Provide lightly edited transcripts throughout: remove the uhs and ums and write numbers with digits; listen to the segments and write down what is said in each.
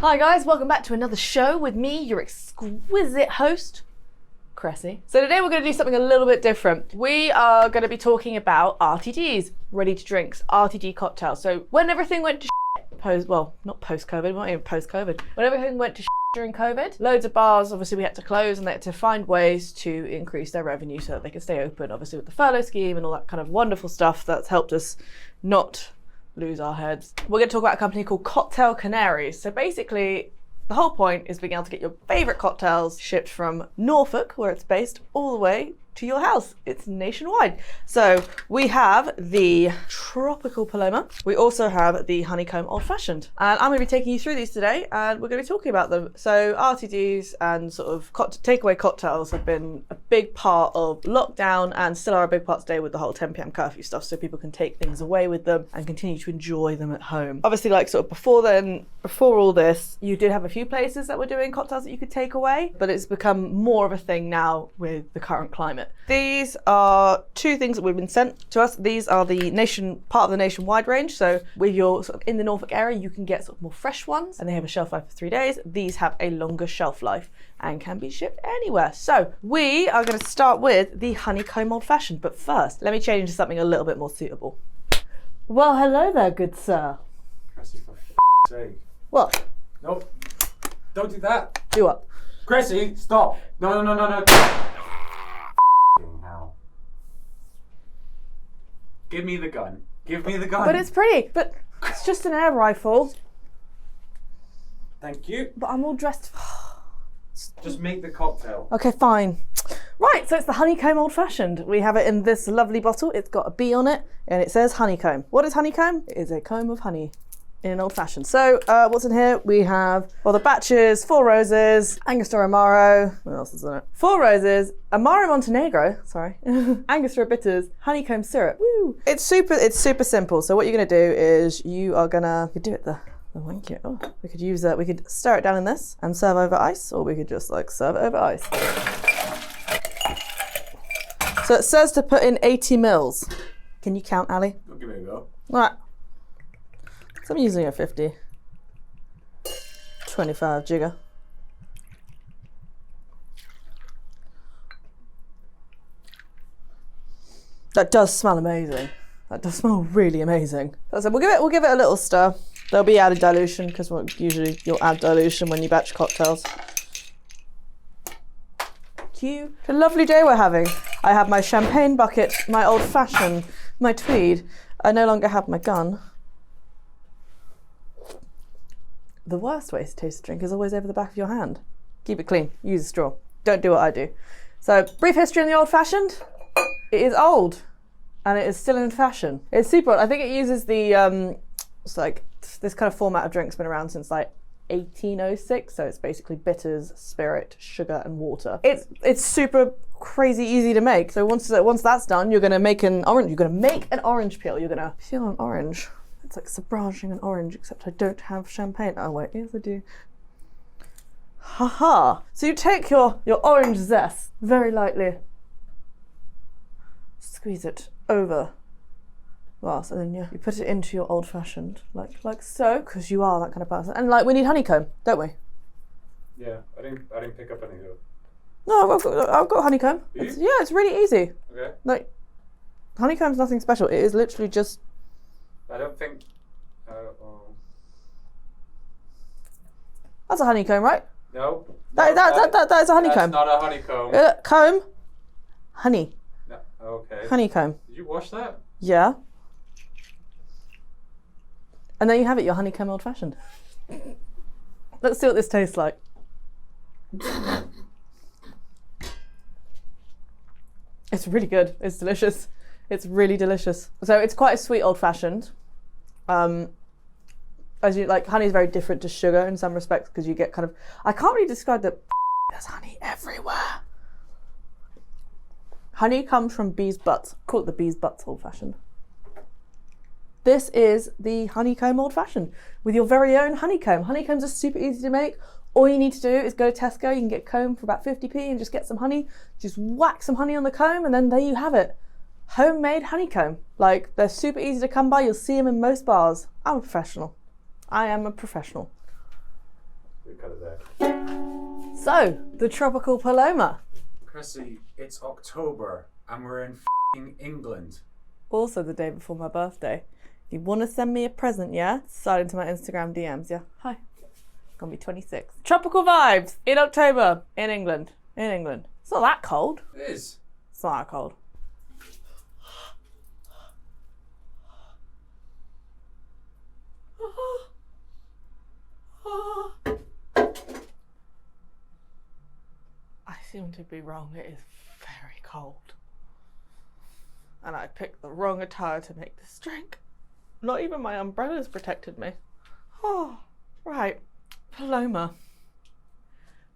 Hi guys, welcome back to another show with me, your exquisite host, Cressy. So today we're going to do something a little bit different. We are going to be talking about RTDs, ready to drinks, RTD cocktails. So when everything went to not post-COVID, not even post-COVID, when everything went to during COVID, loads of bars, obviously we had to close and they had to find ways to increase their revenue so that they could stay open, obviously with the furlough scheme and all that kind of wonderful stuff that's helped us not lose our heads. We're going to talk about a company called Cocktail CANARIES. So basically, the whole point is being able to get your favourite cocktails shipped from Norfolk, where it's based, all the way to your house. It's nationwide. So we have the Tropical Paloma. We also have the Honeycomb Old Fashioned. And I'm going to be taking you through these today and we're going to be talking about them. So RTDs and sort of takeaway cocktails have been a big part of lockdown and still are a big part today with the whole 10 p.m. curfew stuff, so people can take things away with them and continue to enjoy them at home. Obviously, like sort of before all this, you did have a few places that were doing cocktails that you could take away, but it's become more of a thing now with the current climate. These are two things that we've been sent to us. These are the part of the nationwide range. So with your sort of in the Norfolk area, you can get sort of more fresh ones and they have a shelf life of 3 days. These have a longer shelf life and can be shipped anywhere. So we are going to start with the Honeycomb Old Fashioned. But first, let me change into something a little bit more suitable. Well, hello there, good sir. Cressy, for sake. What? Nope. Don't do that. Do what? Cressy, stop. No. Hell. Give me the gun. Give me the gun. But it's pretty. But it's just an air rifle. Thank you. But I'm all dressed. Just make the cocktail. Okay, fine. Right, so it's the Honeycomb Old Fashioned. We have it in this lovely bottle. It's got a bee on it and it says honeycomb. What is honeycomb? It is a comb of honey in an old fashioned. So what's in here? We have, well, the batches, 4 roses, Angostura Amaro, what else is in it? 4 roses, Amaro Montenegro, sorry, Angostura bitters, honeycomb syrup. Woo! It's super simple. So what you're gonna do is you could do it the thank you. Oh, we could use that. We could stir it down in this and serve over ice, or we could just like serve it over ice. So it says to put in 80 mils. Can you count, Ali? I'll give it a go. All right. So I'm using a 50, 25 jigger. That does smell amazing. That does smell really amazing. So we'll give it a little stir. There'll be added dilution because usually you'll add dilution when you batch cocktails. Cute. A lovely day we're having. I have my champagne bucket, my old fashioned, my tweed. I no longer have my gun. The worst way to taste a drink is always over the back of your hand. Keep it clean. Use a straw. Don't do what I do. So, brief history in the old fashioned. It is old, and it is still in fashion. It's super old. I think it uses the it's like this kind of format of drink's been around since like 1806. So it's basically bitters, spirit, sugar, and water. It's super crazy easy to make. So once that's done, you're gonna make an orange. You're gonna make an orange peel. You're gonna peel an orange. It's like sabraging an orange, except I don't have champagne. Oh wait, yes I do. Haha. So you take your orange zest very lightly, squeeze it over glass, and then you put it into your old fashioned, like so, because you are that kind of person. And like we need honeycomb, don't we? Yeah, I didn't pick up any though. No, I've got honeycomb. It's really easy. Okay. Like honeycomb's nothing special. It is literally just. I don't think. That's a honeycomb, right? No. That is a honeycomb. That's not a honeycomb. Comb. Honey. No. Okay. Honeycomb. Did you wash that? Yeah. And there you have it, your honeycomb old fashioned. Let's see what this tastes like. It's really good. It's delicious. It's really delicious. So it's quite a sweet old fashioned. As you like, honey is very different to sugar in some respects because you get kind of. I can't really describe that. There's honey everywhere. Honey comes from bees' butts. Call it the bees' butts old fashioned. This is the Honeycomb Old Fashioned with your very own honeycomb. Honeycombs are super easy to make. All you need to do is go to Tesco. You can get comb for about 50p and just get some honey. Just whack some honey on the comb and then there you have it. Homemade honeycomb. Like, they're super easy to come by. You'll see them in most bars. I'm a professional. I am a professional. cut it there. So, the Tropical Paloma. Cressy, it's October and we're in England. Also the day before my birthday. If you want to send me a present, yeah? Slide into my Instagram DMs, yeah? Hi. Gonna be 26. Tropical vibes in October in England. In England. It's not that cold. It is. It's not that cold. I seem to be wrong. It is very cold. And I picked the wrong attire to make this drink. Not even my umbrellas protected me. Oh, right. Paloma.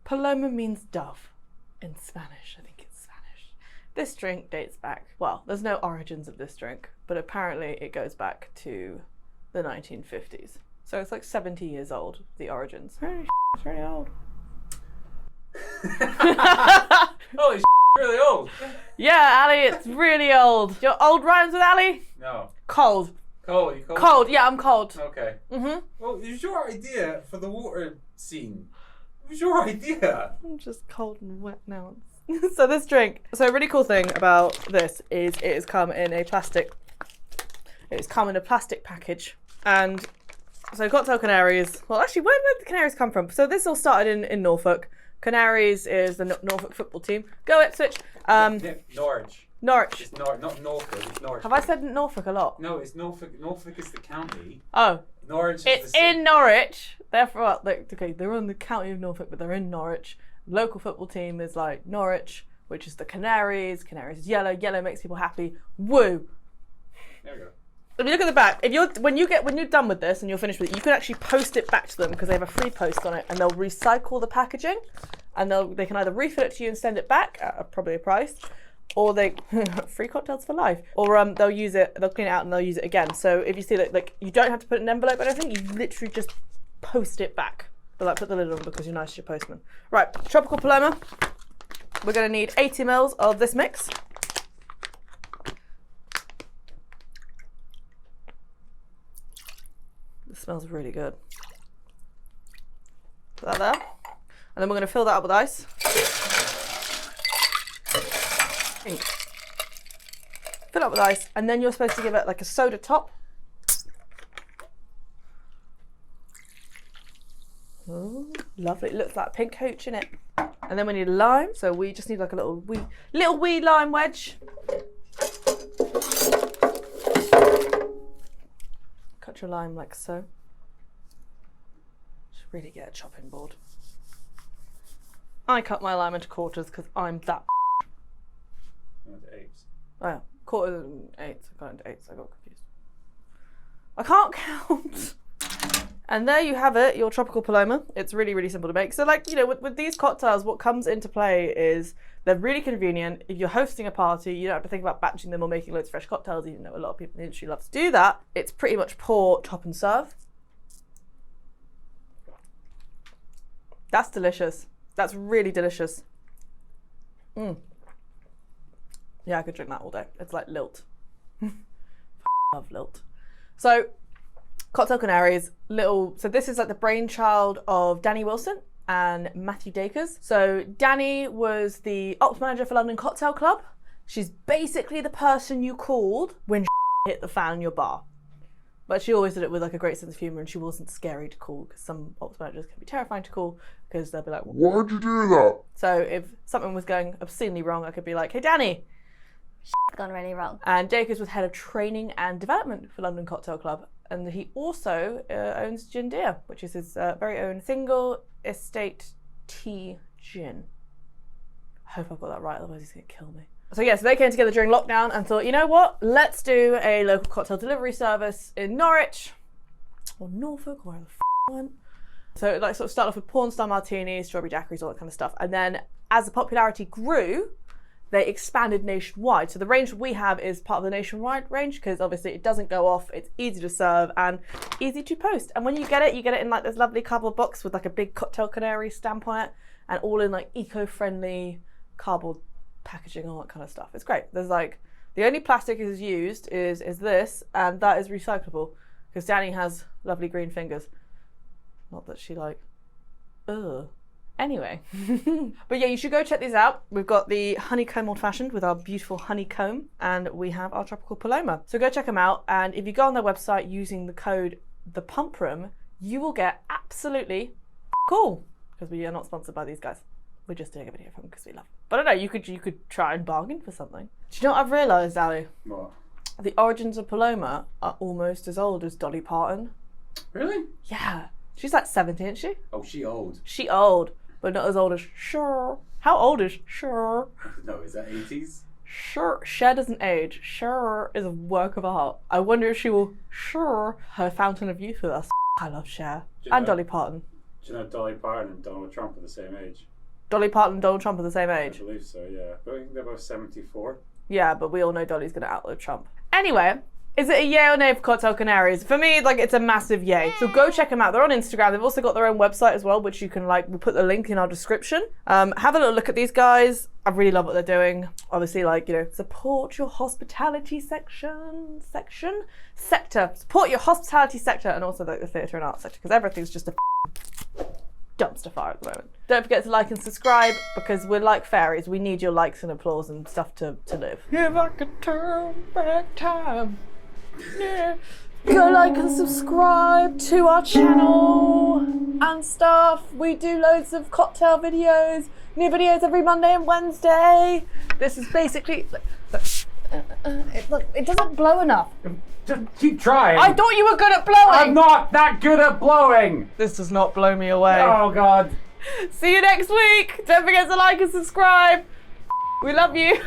Paloma means dove in Spanish. I think it's Spanish. This drink dates back, well, there's no origins of this drink, but apparently it goes back to the 1950s. So it's like 70 years old, the origins. Holy it's really old. Holy really old. Yeah, Ali, it's really old. Your old rhymes with Ali? No. Cold. Cold, you cold? Cold, yeah, I'm cold. Okay. Mm-hmm. Well, it was your idea for the water scene. It was your idea. I'm just cold and wet now. So this drink. So a really cool thing about this is it has come in a plastic. It's come in a plastic package. And so Cocktail Canaries. Well, actually, where did the Canaries come from? So this all started in Norfolk. Canaries is the Norfolk football team. Go Ipswich. Norwich. Norwich. It's not Norfolk, it's Norwich. Have I said Norfolk a lot? No, it's Norfolk. Norfolk is the county. Oh. Norwich is It's the city. in Norwich. Therefore, okay, they're in the county of Norfolk, but they're in Norwich. Local football team is like Norwich, which is the Canaries. Canaries is yellow. Yellow makes people happy. Woo. There we go. If you look at the back, when you're done with this and you're finished with it, you can actually post it back to them because they have a free post on it, and they'll recycle the packaging, and they can either refill it to you and send it back at probably a price, or they free cocktails for life, or they'll use it, they'll clean it out and they'll use it again. So if you see that, like, you don't have to put an envelope or anything, you literally just post it back, but like put the lid on because you're nice to your postman. Right, Tropical Paloma. We're gonna need 80 ml of this mix. It smells really good. Put that there. And then we're going to fill that up with ice. Fill it up with ice, and then you're supposed to give it like a soda top. Ooh, lovely. It looks like pink hooch in it. And then we need lime, so we just need like a little wee lime wedge. Cut your lime like so. Should really get a chopping board. I cut my lime into quarters because I'm that. No, it's eights. Oh yeah, quarters and eighths. I got into eighths. I got confused. I can't count. And there you have it, your Tropical Paloma. It's really, really simple to make. So like, you know, with these cocktails, what comes into play is they're really convenient. If you're hosting a party, you don't have to think about batching them or making loads of fresh cocktails, even though a lot of people in the industry love to do that. It's pretty much pour, top and serve. That's delicious. That's really delicious. Yeah, I could drink that all day. It's like lilt. Love lilt. So, Cocktail Canaries, so this is like the brainchild of Danny Wilson and Matthew Dakers. So Danny was the ops manager for London Cocktail Club. She's basically the person you called when hit the fan in your bar. But she always did it with like a great sense of humour, and she wasn't scary to call, because some ops managers can be terrifying to call because they'll be like, why'd you do that? So if something was going obscenely wrong, I could be like, hey Danny, gone really wrong. And Dakers was head of training and development for London Cocktail Club. And he also owns Gin Deer, which is his very own single estate tea gin. I hope I've got that right, otherwise he's going to kill me. So yeah, so they came together during lockdown and thought, you know what, let's do a local cocktail delivery service in Norwich, or Norfolk, or wherever the f*** went. So it like sort of started off with porn star martinis, strawberry daiquiris, all that kind of stuff. And then as the popularity grew, they expanded nationwide. So the range we have is part of the nationwide range because obviously it doesn't go off, it's easy to serve and easy to post. And when you get it in like this lovely cardboard box with like a big Cocktail Canary stamp on it, and all in like eco-friendly cardboard packaging, all that kind of stuff. It's great. There's like, the only plastic is used is this, and that is recyclable because Danny has lovely green fingers. Not that she like Ugh. Anyway. But yeah, you should go check these out. We've got the Honeycomb Old Fashioned with our beautiful honeycomb, and we have our Tropical Paloma. So go check them out, and if you go on their website using the code THEPUMPROOM, you will get absolutely cool, because we are not sponsored by these guys. We're just doing a video for them because we love them. But I don't know, you could try and bargain for something. Do you know what I've realised, Ali? What? The origins of Paloma are almost as old as Dolly Parton. Really? Yeah. She's like 70, isn't she? Oh, she old. She old, but not as old as Cher. How old is Cher? No, is that 80s? Cher doesn't age. Cher is a work of art. I wonder if she will share her fountain of youth with us. I love Cher. And Dolly Parton. Do you know Dolly Parton and Donald Trump are the same age? Dolly Parton and Donald Trump are the same I age. believe so, yeah. But I think they're both 74. Yeah, but we all know Dolly's gonna outlive Trump. Anyway, is it a yay or nay for Cocktail Canaries? For me, like, it's a massive yay. So go check them out. They're on Instagram. They've also got their own website as well, which you can, like, we'll put the link in our description. Have a little look at these guys. I really love what they're doing. Obviously, like, you know, support your hospitality sector. Support your hospitality sector, and also like the theatre and arts sector, because everything's just a dumpster fire at the moment. Don't forget to like and subscribe, because we're like fairies. We need your likes and applause and stuff to live. If I could turn back time. Yeah. Go like and subscribe to our channel and stuff. We do loads of cocktail videos. New videos every Monday and Wednesday. This is basically... Look, it doesn't blow enough. Just keep trying. I thought you were good at blowing. I'm not that good at blowing. This does not blow me away. Oh, God. See you next week. Don't forget to like and subscribe. We love you.